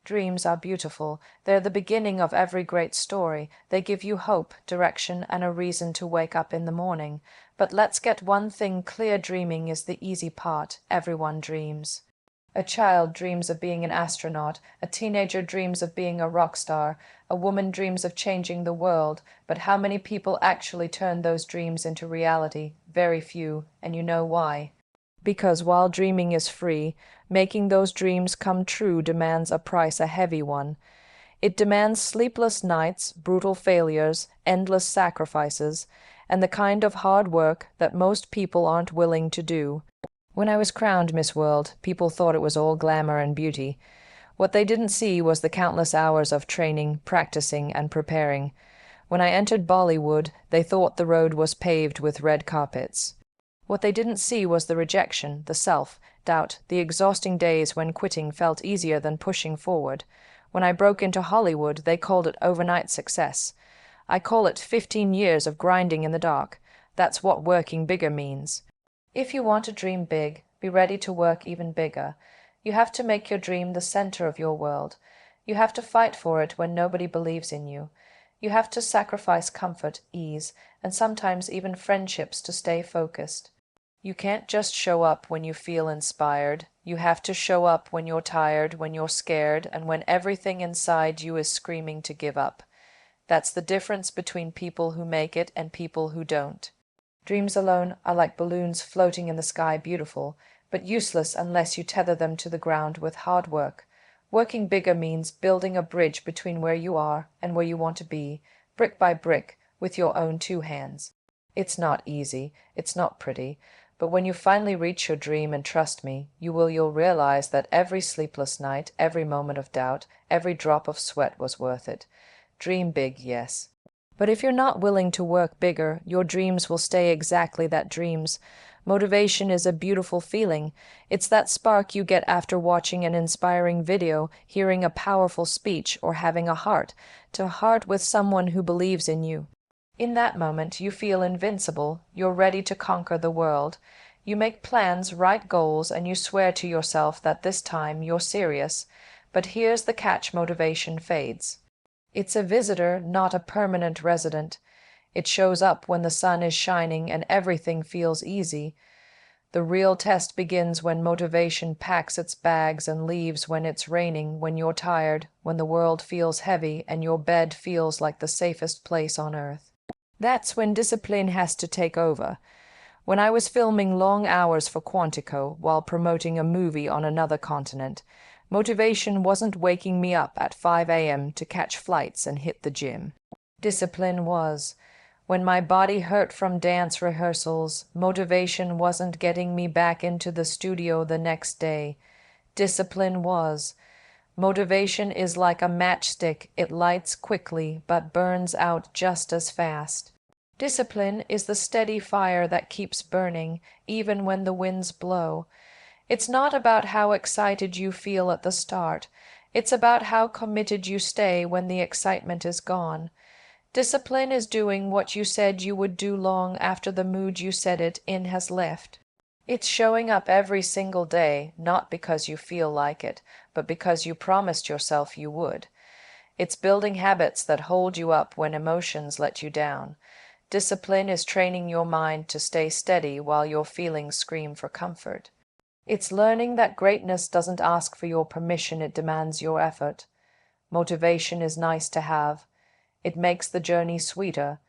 Dreams are beautiful. They're the beginning of every great story. They give you hope, direction, and a reason to wake up in the morning. But let's get one thing clear: dreaming is the easy part. Everyone dreams. A child dreams of being an astronaut, a teenager dreams of being a rock star, a woman dreams of changing the world, but how many people actually turn those dreams into reality? Very few, and you know why. Because while dreaming is free, making those dreams come true demands a price, a heavy one. It demands sleepless nights, brutal failures, endless sacrifices, and the kind of hard work that most people aren't willing to do. When I was crowned Miss World, people thought it was all glamour and beauty. What they didn't see was the countless hours of training, practicing, and preparing. When I entered Bollywood, they thought the road was paved with red carpets. What they didn't see was the rejection, the self-doubt, the exhausting days when quitting felt easier than pushing forward. When I broke into Hollywood, they called it overnight success. I call it 15 years of grinding in the dark. That's what working bigger means. If you want to dream big, be ready to work even bigger. You have to make your dream the center of your world. You have to fight for it when nobody believes in you. You have to sacrifice comfort, ease, and sometimes even friendships to stay focused. You can't just show up when you feel inspired. You have to show up when you're tired, when you're scared, and when everything inside you is screaming to give up. That's the difference between people who make it and people who don't. Dreams alone are like balloons floating in the sky, beautiful, but useless unless you tether them to the ground with hard work. Working bigger means building a bridge between where you are and where you want to be, brick by brick, with your own 2 hands. It's not easy, it's not pretty, but when you finally reach your dream, and trust me, you'll realize that every sleepless night, every moment of doubt, every drop of sweat was worth it. Dream big, yes. But if you're not willing to work bigger, your dreams will stay exactly that, dreams. Motivation is a beautiful feeling. It's that spark you get after watching an inspiring video, hearing a powerful speech, or having a heart-to-heart with someone who believes in you. In that moment, you feel invincible. You're ready to conquer the world. You make plans, write goals, and you swear to yourself that this time you're serious. But here's the catch: motivation fades. It's a visitor, not a permanent resident. It shows up when the sun is shining and everything feels easy. The real test begins when motivation packs its bags and leaves when it's raining, when you're tired, when the world feels heavy and your bed feels like the safest place on earth. That's when discipline has to take over. When I was filming long hours for Quantico while promoting a movie on another continent, motivation wasn't waking me up at 5 a.m. to catch flights and hit the gym. Discipline was. When my body hurt from dance rehearsals, motivation wasn't getting me back into the studio the next day. Discipline was. Motivation is like a matchstick. It lights quickly but burns out just as fast. Discipline is the steady fire that keeps burning, even when the winds blow. It's not about how excited you feel at the start. It's about how committed you stay when the excitement is gone. Discipline is doing what you said you would do long after the mood you set it in has left. It's showing up every single day, not because you feel like it, but because you promised yourself you would. It's building habits that hold you up when emotions let you down. Discipline is training your mind to stay steady while your feelings scream for comfort. It's learning that greatness doesn't ask for your permission, it demands your effort. Motivation is nice to have. It makes the journey sweeter.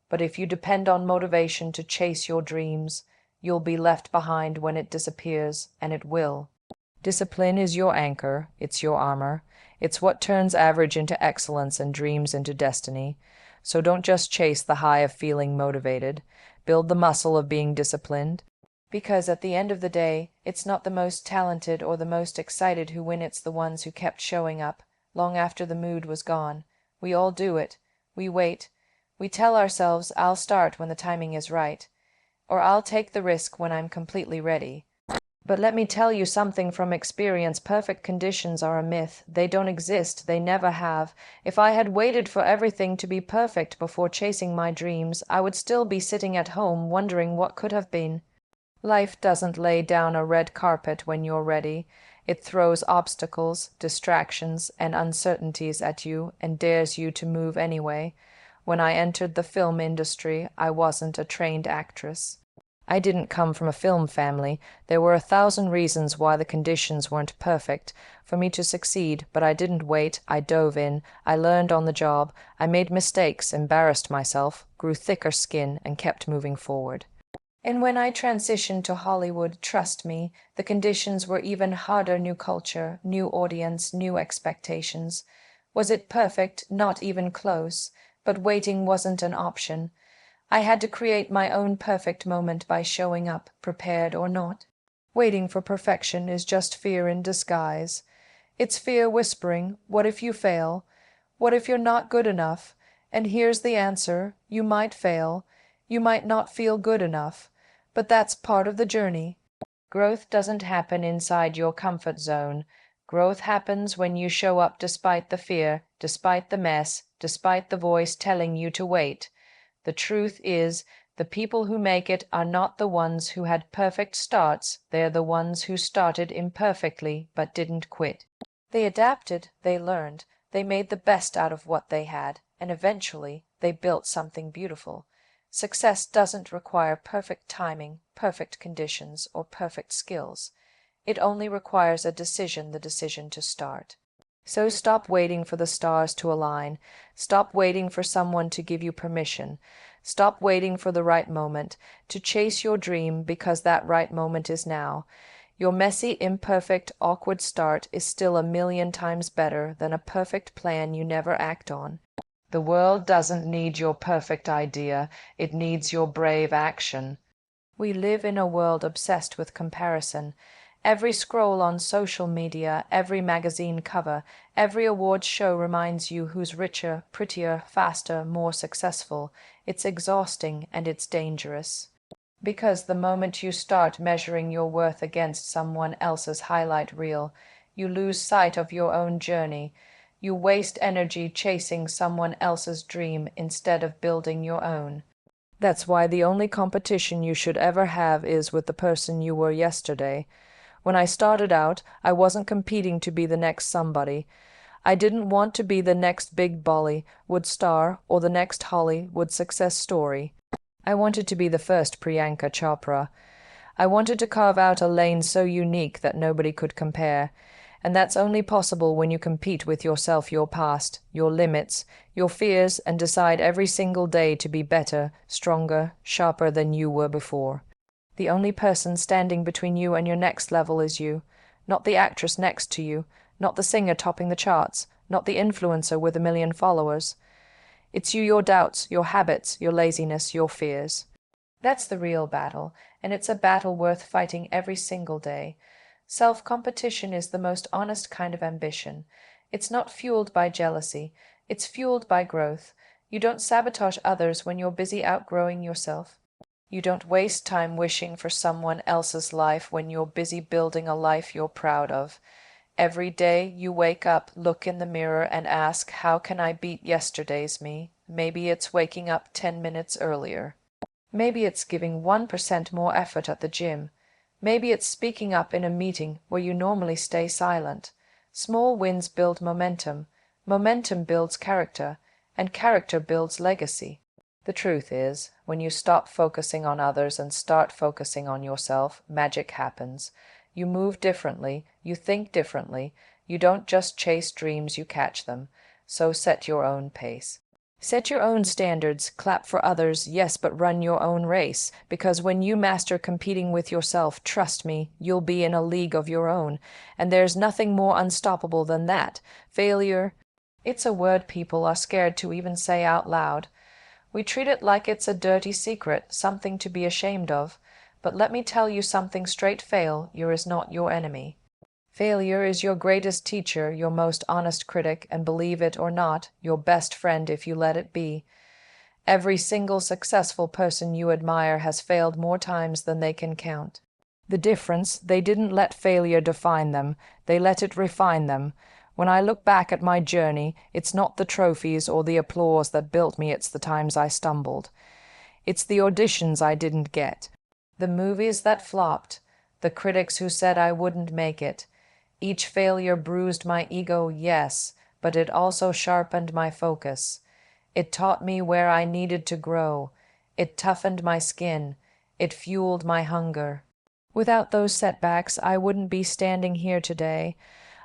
But if you depend on motivation to chase your dreams, you'll be left behind when it disappears, and it will. Discipline is your anchor, it's your armor. It's what turns average into excellence and dreams into destiny. So don't just chase the high of feeling motivated. Build the muscle of being disciplined. Because at the end of the day, it's not the most talented or the most excited who win, it's the ones who kept showing up, long after the mood was gone. We all do it. We wait. We tell ourselves, I'll start when the timing is right, or I'll take the risk when I'm completely ready. But let me tell you something from experience: perfect conditions are a myth. They don't exist. They never have. If I had waited for everything to be perfect before chasing my dreams, I would still be sitting at home wondering what could have been. Life doesn't lay down a red carpet when you're ready. It throws obstacles, distractions, and uncertainties at you and dares you to move anyway. When I entered the film industry, I wasn't a trained actress. I didn't come from a film family. There were 1,000 reasons why the conditions weren't perfect for me to succeed, but I didn't wait. I dove in. I learned on the job. I made mistakes, embarrassed myself, grew thicker skin, and kept moving forward. And when I transitioned to Hollywood, trust me, the conditions were even harder. New culture, new audience, new expectations. Was it perfect? Not even close. But waiting wasn't an option. I had to create my own perfect moment by showing up, prepared or not. Waiting for perfection is just fear in disguise. It's fear whispering, what if you fail? What if you're not good enough? And here's the answer, you might fail. You might not feel good enough. But that's part of the journey. Growth doesn't happen inside your comfort zone. Growth happens when you show up despite the fear, despite the mess, despite the voice telling you to wait. The truth is, the people who make it are not the ones who had perfect starts, they're the ones who started imperfectly but didn't quit. They adapted, they learned, they made the best out of what they had, and eventually they built something beautiful. Success doesn't require perfect timing, perfect conditions, or perfect skills. It only requires a decision, the decision to start. So stop waiting for the stars to align. Stop waiting for someone to give you permission. Stop waiting for the right moment to chase your dream, because that right moment is now. Your messy, imperfect, awkward start is still 1,000,000 times better than a perfect plan you never act on. The world doesn't need your perfect idea, it needs your brave action. We live in a world obsessed with comparison. Every scroll on social media, every magazine cover, every awards show reminds you who's richer, prettier, faster, more successful. It's exhausting and it's dangerous. Because the moment you start measuring your worth against someone else's highlight reel, you lose sight of your own journey. You waste energy chasing someone else's dream instead of building your own. That's why the only competition you should ever have is with the person you were yesterday. When I started out, I wasn't competing to be the next somebody. I didn't want to be the next big Bollywood star or the next Hollywood success story. I wanted to be the first Priyanka Chopra. I wanted to carve out a lane so unique that nobody could compare. And that's only possible when you compete with yourself, your past, your limits, your fears, and decide every single day to be better, stronger, sharper than you were before. The only person standing between you and your next level is you, not the actress next to you, not the singer topping the charts, not the influencer with 1,000,000 followers. It's you, your doubts, your habits, your laziness, your fears. That's the real battle, and it's a battle worth fighting every single day. Self-competition is the most honest kind of ambition. It's not fueled by jealousy. It's fueled by growth. You don't sabotage others when you're busy outgrowing yourself. You don't waste time wishing for someone else's life when you're busy building a life you're proud of. Every day you wake up, look in the mirror and ask, how can I beat yesterday's me? Maybe it's waking up 10 minutes earlier. Maybe it's giving 1% more effort at the gym. Maybe it's speaking up in a meeting where you normally stay silent. Small wins build momentum. Momentum builds character, and character builds legacy. The truth is, when you stop focusing on others and start focusing on yourself, magic happens. You move differently, you think differently, you don't just chase dreams, you catch them. So set your own pace. Set your own standards, clap for others, yes, but run your own race, because when you master competing with yourself, trust me, you'll be in a league of your own, and there's nothing more unstoppable than that. Failure, it's a word people are scared to even say out loud. We treat it like it's a dirty secret, something to be ashamed of. But let me tell you something straight, failure is not your enemy. Failure is your greatest teacher, your most honest critic, and believe it or not, your best friend if you let it be. Every single successful person you admire has failed more times than they can count. The difference, they didn't let failure define them, they let it refine them. When I look back at my journey, it's not the trophies or the applause that built me, it's the times I stumbled. It's the auditions I didn't get, the movies that flopped, the critics who said I wouldn't make it. Each failure bruised my ego, yes, but it also sharpened my focus. It taught me where I needed to grow. It toughened my skin. It fueled my hunger. Without those setbacks, I wouldn't be standing here today.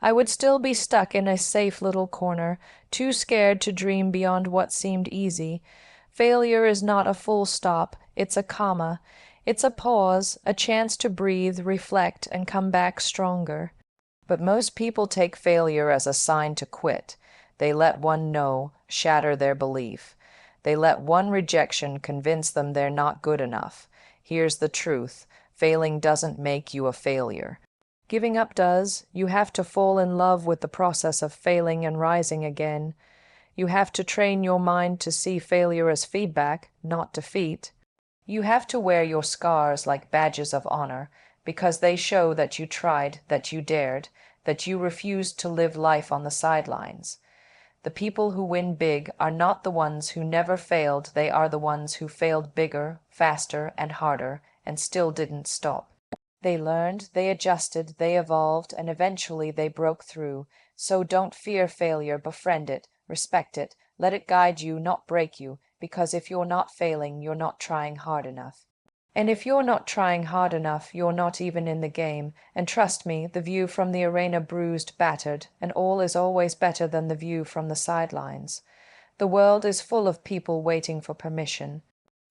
I would still be stuck in a safe little corner, too scared to dream beyond what seemed easy. Failure is not a full stop, it's a comma. It's a pause, a chance to breathe, reflect, and come back stronger. But most people take failure as a sign to quit. They let one no shatter their belief. They let one rejection convince them they're not good enough. Here's the truth. Failing doesn't make you a failure. Giving up does. You have to fall in love with the process of failing and rising again. You have to train your mind to see failure as feedback, not defeat. You have to wear your scars like badges of honor, because they show that you tried, that you dared, that you refused to live life on the sidelines. The people who win big are not the ones who never failed, they are the ones who failed bigger, faster, and harder, and still didn't stop. They learned, they adjusted, they evolved, and eventually they broke through. So don't fear failure, befriend it, respect it, let it guide you, not break you, because if you're not failing, you're not trying hard enough. And if you're not trying hard enough, you're not even in the game. And trust me, the view from the arena bruised, battered, and all is always better than the view from the sidelines. The world is full of people waiting for permission,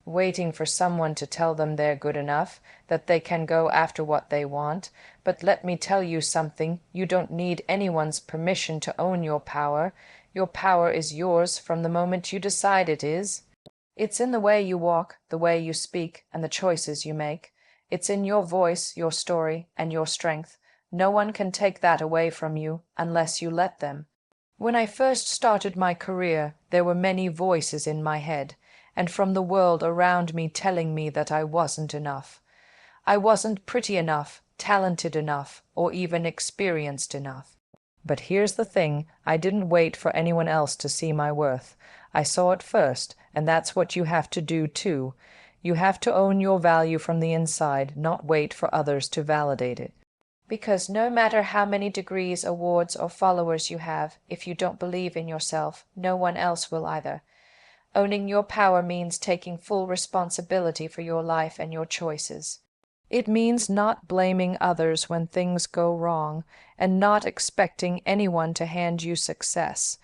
waiting for someone to tell them they're good enough, that they can go after what they want. But let me tell you something, you don't need anyone's permission to own your power. Your power is yours from the moment you decide it is. It's in the way you walk, the way you speak, and the choices you make. It's in your voice, your story, and your strength. No one can take that away from you unless you let them. When I first started my career, there were many voices in my head, and from the world around me telling me that I wasn't enough. I wasn't pretty enough, talented enough, or even experienced enough. But here's the thing, I didn't wait for anyone else to see my worth. I saw it first, and that's what you have to do too. You have to own your value from the inside, not wait for others to validate it. Because no matter how many degrees, awards, or followers you have, if you don't believe in yourself, no one else will either. Owning your power means taking full responsibility for your life and your choices. It means not blaming others when things go wrong, and not expecting anyone to hand you success.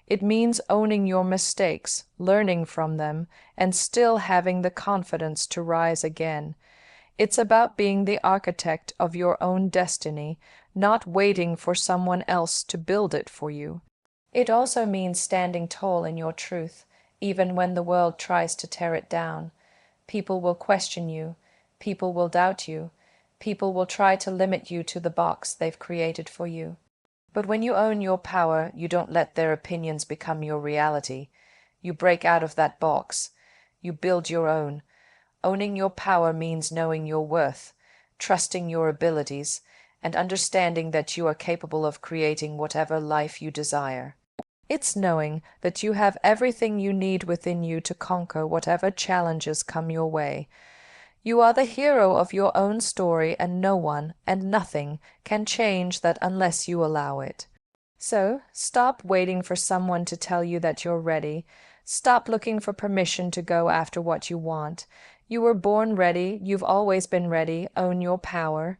It means owning your mistakes, learning from them, and still having the confidence to rise again. It's about being the architect of your own destiny, not waiting for someone else to build it for you. It also means standing tall in your truth, even when the world tries to tear it down. People will question you. People will doubt you. People will try to limit you to the box they've created for you. But when you own your power, you don't let their opinions become your reality. You break out of that box. You build your own. Owning your power means knowing your worth, trusting your abilities, and understanding that you are capable of creating whatever life you desire. It's knowing that you have everything you need within you to conquer whatever challenges come your way. You are the hero of your own story, and no one and nothing can change that unless you allow it. So, stop waiting for someone to tell you that you're ready. Stop looking for permission to go after what you want. You were born ready. You've always been ready. Own your power.